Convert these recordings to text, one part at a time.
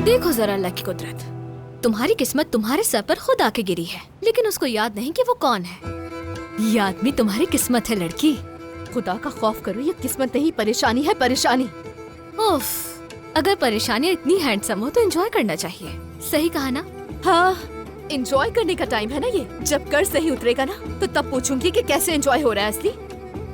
देखो जरा अल्लाह की कुदरत, तुम्हारी किस्मत तुम्हारे सर पर खुद आके गिरी है, लेकिन उसको याद नहीं कि वो कौन है। ये आदमी तुम्हारी किस्मत है लड़की। खुदा का खौफ करो, ये किस्मत नहीं परेशानी है, परेशानी। उफ, अगर परेशानी इतनी हैंडसम हो तो एंजॉय करना चाहिए। सही कहा ना? हाँ, एंजॉय करने का टाइम है ना ये। जब कर्ज सही उतरेगा ना तो तब पूछूंगी कि कैसे एंजॉय हो रहा है असली।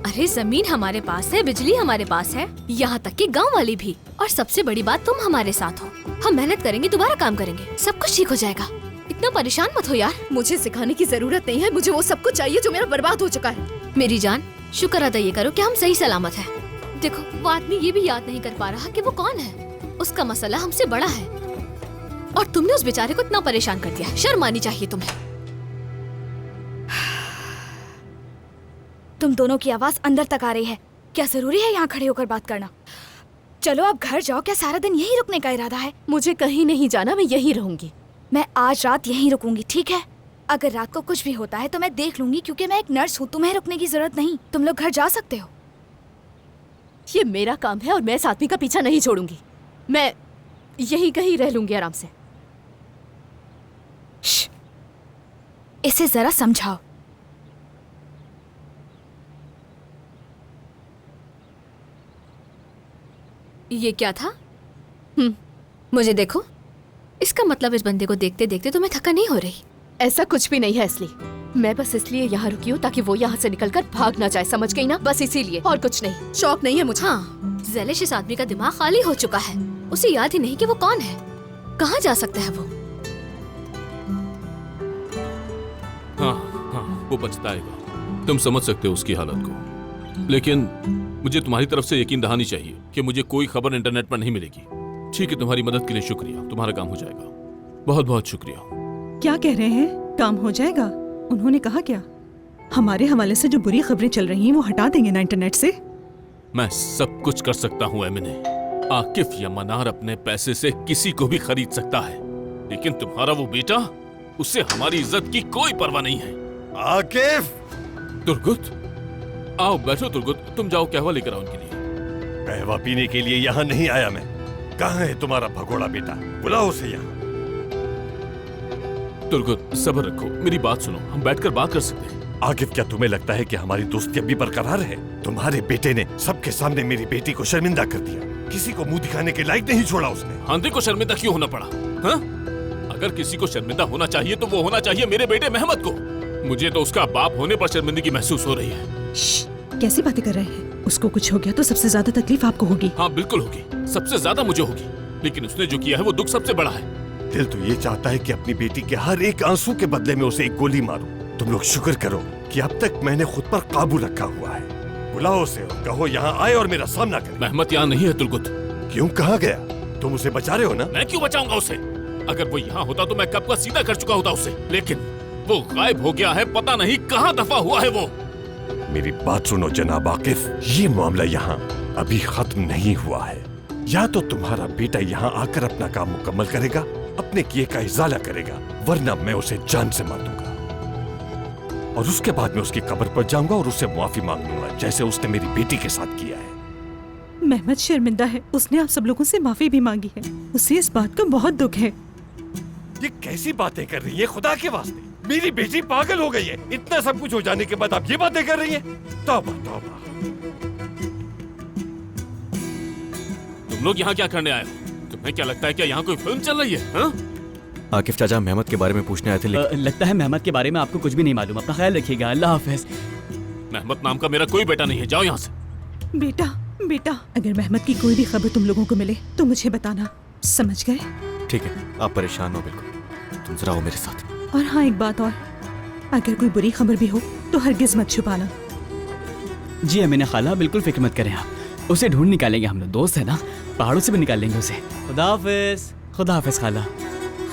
अरे जमीन हमारे पास है, बिजली हमारे पास है, यहाँ तक कि गांव वाली भी। और सबसे बड़ी बात, तुम हमारे साथ हो। हम मेहनत करेंगे, दोबारा काम करेंगे, सब कुछ ठीक हो जाएगा। इतना परेशान मत हो यार। मुझे सिखाने की जरूरत नहीं है, मुझे वो सब कुछ चाहिए जो मेरा बर्बाद हो चुका है। मेरी जान, शुक्र अदा ये करो कि हम सही सलामत हैं। देखो, वो आदमी ये भी याद नहीं कर पा रहा कि वो कौन है। उसका मसला हमसे बड़ा है और तुमने उस बेचारे को इतना परेशान कर दिया। शर्म आनी चाहिए तुम्हें। तुम दोनों की आवाज अंदर तक आ रही है। क्या जरूरी है यहाँ खड़े होकर बात करना? चलो अब घर जाओ। क्या सारा दिन यहीं रुकने का इरादा है? मुझे कहीं नहीं जाना, मैं यहीं रहूंगी। मैं आज रात यहीं रुकूंगी, ठीक है? अगर रात को कुछ भी होता है तो मैं देख लूंगी, क्योंकि मैं एक नर्स हूँ। तुम्हें रुकने की जरूरत नहीं, तुम लोग घर जा सकते हो। ये मेरा काम है और मैं इस आदमी का पीछा नहीं छोड़ूंगी। मैं यहीं कहीं रह लूंगी आराम से। इसे जरा समझाओ। ये क्या था? मुझे देखो। इसका मतलब इस बंदे को देखते देखते तुम्हें थका नहीं हो रही? ऐसा कुछ भी नहीं है असली। मैं बस इसलिए यहाँ रुकी हूँ ताकि वो यहाँ से निकलकर भाग ना जाए, समझ गई ना? बस इसीलिए, और कुछ नहीं। शौक नहीं है मुझे। हाँ, ज़ैलिश इस आदमी का दिमाग खाली हो चुका है। उसे याद ही नहीं कि वो कौन है, कहाँ जा सकता है वो। हाँ, वो पछताएगा। तुम समझ सकते हो उसकी हालत को, लेकिन मुझे तुम्हारी तरफ से यकीन दहानी चाहिए कि मुझे कोई खबर इंटरनेट पर नहीं मिलेगी। ठीक है, तुम्हारी मदद के लिए शुक्रिया। तुम्हारा काम हो जाएगा। बहुत बहुत शुक्रिया। क्या कह रहे हैं? काम हो जाएगा? उन्होंने कहा क्या? हमारे हवाले से जो बुरी खबरें चल रही हैं वो हटा देंगे ना इंटरनेट से? मैं सब कुछ कर सकता हूँ एमिने। आकिफ या मनार अपने पैसे से किसी को भी खरीद सकता है, लेकिन तुम्हारा वो बेटा, उससे हमारी इज्जत की कोई परवाह नहीं है। आकिफ! तुर्गुत, आओ बैठो। तुर्गुत, तुम जाओ कहवा लेकर आओ उनके लिए। कहवा पीने के लिए यहाँ नहीं आया मैं। कहाँ है तुम्हारा भगोड़ा बेटा? बुलाओ उसे यहाँ। तुर्गुत, सब्र रखो, मेरी बात सुनो, हम बैठकर बात कर सकते हैं। आकिफ, क्या तुम्हें लगता है कि हमारी दोस्ती अब भी बरकरार है? तुम्हारे बेटे ने सबके सामने मेरी बेटी को शर्मिंदा कर दिया। किसी को मुंह दिखाने के लायक नहीं छोड़ा उसने। हांदे को शर्मिंदा क्यों होना पड़ा? हाँ? अगर किसी को शर्मिंदा होना चाहिए तो वो होना चाहिए मेरे बेटे मेहमद को। मुझे तो उसका बाप होने पर शर्मिंदगी महसूस हो रही है। कैसी बातें कर रहे हैं? उसको कुछ हो गया तो सबसे ज्यादा तकलीफ आपको होगी। हाँ बिल्कुल होगी, सबसे ज्यादा मुझे होगी, लेकिन उसने जो किया है वो दुख सबसे बड़ा है। दिल तो ये चाहता है कि अपनी बेटी के हर एक आंसू के बदले में उसे एक गोली मारूं। तुम लोग शुक्र करो कि अब तक मैंने खुद पर काबू रखा हुआ है। बुलाओ उसे और कहो यहाँ आए और मेरा सामना करे। मेहमद यहाँ नहीं है तुर्गुत। क्यों, कहाँ गया? तुम उसे बचा रहे हो ना? मैं क्यों बचाऊंगा उसे? अगर वो यहाँ होता तो मैं कब का सीधा कर चुका होता उसे, लेकिन वो गायब हो गया है। पता नहीं कहाँ दफा हुआ है वो। मेरी बात सुनो जनाब आकिफ, ये मामला यहाँ अभी खत्म नहीं हुआ है। या तो तुम्हारा बेटा यहाँ आकर अपना काम मुकम्मल करेगा, अपने किए का इजाला करेगा, वरना मैं उसे जान से मार दूंगा। और उसके बाद मैं उसकी कब्र पर जाऊंगा और उससे माफी मांग लूंगा, जैसे उसने मेरी बेटी के साथ किया है। मेहमद शर्मिंदा है, उसने आप सब लोगों से माफी भी मांगी है। उसे इस बात का बहुत दुख है। ये कैसी बातें कर रही है खुदा के वास्ते? मेरी बेटी पागल हो गई है। इतना सब कुछ हो जाने के बाद आप ये बातें कर रही हैं? तौबा तौबा। तुम लोग यहाँ क्या करने आए हो? तुम्हें क्या लगता है क्या यहाँ कोई फिल्म चल रही है? हाँ? आकिफ चाचा, मेहमद के बारे में पूछने आए थे लगता है मेहमद के बारे में आपको कुछ भी नहीं मालूम। अपना ख्याल रखिएगा। अल्लाह हाफिज। मेहमद नाम का मेरा कोई बेटा नहीं है, जाओ यहाँ से। बेटा, बेटा, अगर मेहमद की कोई भी खबर तुम लोगों को मिले तो मुझे बताना, समझ गए? ठीक है, आप परेशान हो बिल्कुल। तुम जरा आओ मेरे साथ। और हाँ, एक बात और, अगर कोई बुरी खबर भी हो तो हरगिज मत छुपाना। जी अमीना खाला, बिल्कुल फिक्र मत करें आप। उसे ढूंढ निकालेंगे, हम लोग दोस्त है ना, पहाड़ों से भी निकाल लेंगे उसे। खुदा हाफिज। खुदा हाफिज खाला।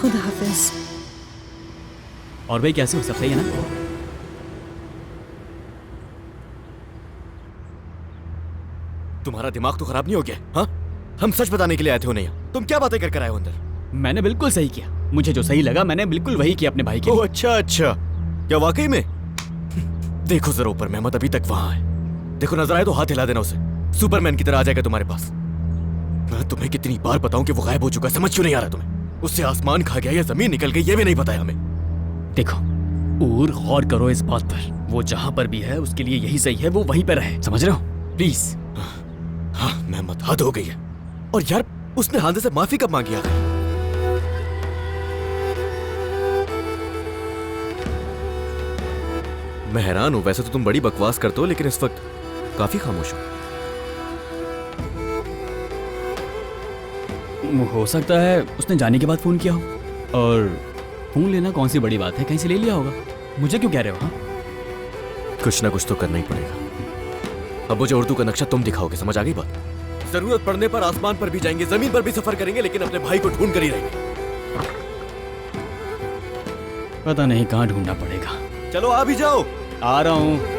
खुदा हाफिज। और भाई कैसे हो, सब सही है ना? तुम्हारा दिमाग तो खराब नहीं हो गया? हाँ, हम सच बताने के लिए आए थे उन्हें यहाँ। तुम क्या बातें कर आए हो अंदर? मैंने बिल्कुल सही किया। मुझे जो सही लगा मैंने बिल्कुल वही किया अपने भाई के लिए। अच्छा अच्छा, क्या वाकई में? देखो जरा ऊपर, मेहमद अभी तक वहां है। देखो नजर आए तो हाथ हिला देना उसे, सुपरमैन की तरह आ जाएगा तुम्हारे पास। मैं तुम्हें कितनी बार बताऊं कि वो गायब हो चुका है, समझ क्यों नहीं आ रहा तुम्हें? उससे आसमान खा गया या जमीन निकल गई, ये भी नहीं पता है हमें। देखो और गौर करो इस बात पर, वो जहां पर भी है उसके लिए यही सही है, वो वहीं पर रहे, समझ रहे हो? प्लीज। हाँ मेहमत, हद हो गई है। और यार उसने हांदे से माफी कब मांगी आखिर? मैं हैरान हूं, वैसे तो तुम बड़ी बकवास करते हो लेकिन इस वक्त काफी खामोश हो सकता है उसने जाने के बाद फोन किया हो, और फोन लेना कौन सी बड़ी बात है, कहीं से ले लिया होगा। मुझे क्यों कह रहे हो? हाँ कुछ ना कुछ तो करना ही पड़ेगा। अब मुझे उर्दू का नक्शा तुम दिखाओगे, समझ आ गई बात? जरूरत पड़ने पर आसमान पर भी जाएंगे, जमीन पर भी सफर करेंगे, लेकिन अपने भाई को ढूंढ कर ही रहेंगे। पता नहीं कहाँ ढूंढना पड़ेगा। चलो आ भी जाओ। आ रहा हूँ।